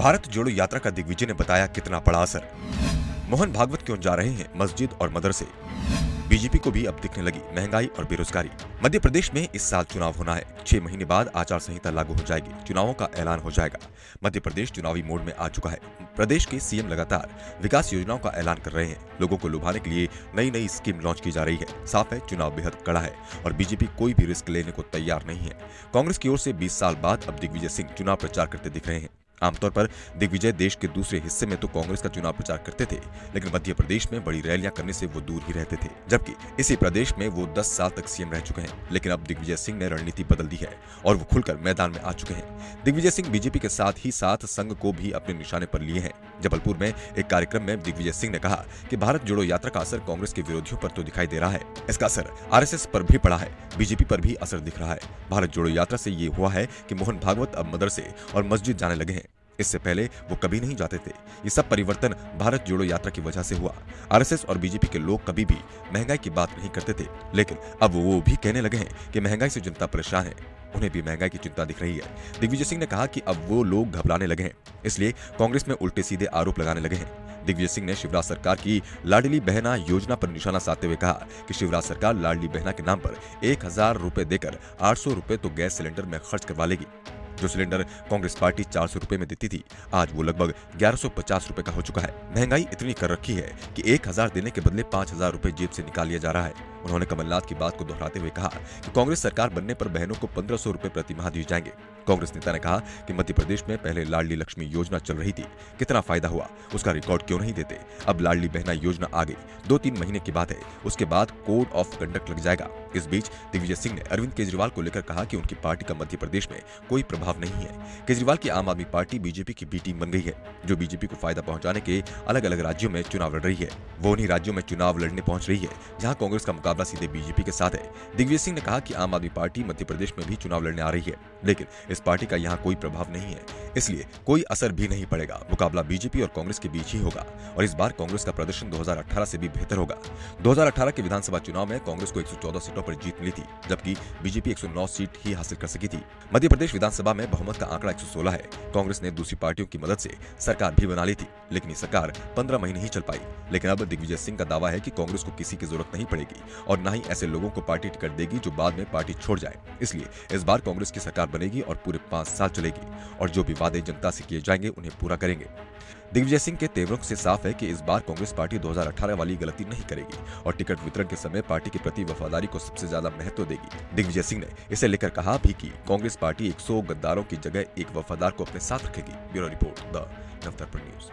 भारत जोड़ो यात्रा का दिग्विजय ने बताया कितना पड़ा असर। मोहन भागवत क्यों जा रहे हैं मस्जिद और मदरसे। बीजेपी को भी अब दिखने लगी महंगाई और बेरोजगारी। मध्य प्रदेश में इस साल चुनाव होना है। 6 महीने बाद आचार संहिता लागू हो जाएगी, चुनावों का ऐलान हो जाएगा। मध्य प्रदेश चुनावी मोड में आ चुका है। प्रदेश के सीएम लगातार विकास योजनाओं का ऐलान कर रहे हैं। लोगों को लुभाने के लिए नई नई स्कीम लॉन्च की जा रही है। साफ है, चुनाव बेहद कड़ा है और बीजेपी कोई भी रिस्क लेने को तैयार नहीं है। कांग्रेस की ओर से 20 साल बाद अब दिग्विजय सिंह चुनाव प्रचार करते दिख रहे हैं। आमतौर पर दिग्विजय देश के दूसरे हिस्से में तो कांग्रेस का चुनाव प्रचार करते थे, लेकिन मध्य प्रदेश में बड़ी रैलियां करने से वो दूर ही रहते थे। जबकि इसी प्रदेश में वो 10 साल तक सीएम रह चुके हैं। लेकिन अब दिग्विजय सिंह ने रणनीति बदल दी है और वो खुलकर मैदान में आ चुके हैं। दिग्विजय सिंह बीजेपी के साथ ही साथ संघ को भी अपने निशाने पर लिए हैं। जबलपुर में एक कार्यक्रम में दिग्विजय सिंह ने कहा कि भारत जोड़ो यात्रा का असर कांग्रेस के विरोधियों पर तो दिखाई दे रहा है, इसका असर आरएसएस पर भी पड़ा है, बीजेपी पर भी असर दिख रहा है। भारत जोड़ो यात्रा से ये हुआ है कि मोहन भागवत अब मदरसे और मस्जिद जाने लगे हैं। इससे पहले वो कभी नहीं जाते थे। ये सब परिवर्तन भारत जोड़ो यात्रा की वजह से हुआ। आरएसएस और बीजेपी के लोग कभी भी महंगाई की बात नहीं करते थे, लेकिन अब वो भी कहने लगे हैं कि महंगाई से जनता परेशान है। उन्हें भी महंगाई की चिंता दिख रही है। दिग्विजय सिंह ने कहा कि अब वो लोग घबराने लगे हैं, इसलिए कांग्रेस में उल्टे सीधे आरोप लगाने लगे हैं। दिग्विजय सिंह ने शिवराज सरकार की लाडली बहना योजना पर निशाना साधते हुए कहा कि शिवराज सरकार लाडली बहना के नाम पर 1000 रुपए देकर 800 रुपए तो गैस सिलेंडर में खर्च करवा लेगी। जो सिलेंडर कांग्रेस पार्टी 400 रुपए में देती थी, आज वो लगभग 1150 रुपए का हो चुका है। महंगाई इतनी कर रखी है कि 1000 देने के बदले 5000 रुपए जेब से निकाल लिया जा रहा है। उन्होंने कमलनाथ की बात को दोहराते हुए कहा कि कांग्रेस सरकार बनने पर बहनों को 1500 रुपए प्रति माह दिए जाएंगे। कांग्रेस नेता ने कहा कि मध्य प्रदेश में पहले लाडली लक्ष्मी योजना चल रही थी, कितना फायदा हुआ, उसका रिकॉर्ड क्यों नहीं देते। अब लाडली बहना योजना आ गई, 2-3 महीने की बात है, उसके बाद कोड ऑफ कंडक्ट लग जाएगा। इस बीच दिग्विजय सिंह ने अरविंद केजरीवाल को लेकर कहा कि उनकी पार्टी का मध्य प्रदेश में कोई प्रभाव नहीं है। केजरीवाल की आम आदमी पार्टी बीजेपी की बी टीम बन गई है, जो बीजेपी को फायदा पहुंचाने के अलग अलग राज्यों में चुनाव लड़ रही है। वो उन्हीं राज्यों में चुनाव लड़ने पहुंच रही है जहां कांग्रेस का मुकाबला सीधे बीजेपी के साथ है। दिग्विजय सिंह ने कहा कि आम आदमी पार्टी मध्य प्रदेश में भी चुनाव लड़ने आ रही है, लेकिन इस पार्टी का यहाँ कोई प्रभाव नहीं है, इसलिए कोई असर भी नहीं पड़ेगा। मुकाबला बीजेपी और कांग्रेस के बीच ही होगा और इस बार कांग्रेस का प्रदर्शन 2018 से भी बेहतर होगा। 2018 के विधानसभा चुनाव में कांग्रेस को 114 सीटों पर जीत मिली थी, जबकि बीजेपी 109 सीट ही हासिल कर सकी थी। मध्य प्रदेश विधानसभा में बहुमत का आंकड़ा 116 है। कांग्रेस ने दूसरी पार्टियों की मदद से सरकार भी बना ली थी, लेकिन ये सरकार 15 महीने ही चल पाई। लेकिन अब दिग्विजय सिंह का दावा है कि कांग्रेस को किसी की जरूरत नहीं पड़ेगी और न ही ऐसे लोगों को पार्टी टिकट देगी जो बाद में पार्टी छोड़ जाए। इसलिए इस बार कांग्रेस की सरकार बनेगी और पूरे 5 साल चलेगी और जो भी वादे जनता से किए जाएंगे उन्हें पूरा करेंगे। दिग्विजय सिंह के तेवरों से साफ है कि इस बार कांग्रेस पार्टी 2018 वाली गलती नहीं करेगी और टिकट वितरण के समय पार्टी के प्रति वफादारी को सबसे ज्यादा महत्व देगी। दिग्विजय सिंह ने इसे लेकर कहा भी कि कांग्रेस पार्टी 100 गद्दारों की जगह एक वफादार को अपने साथ रखेगी। Bureau report, the Navdarpan news.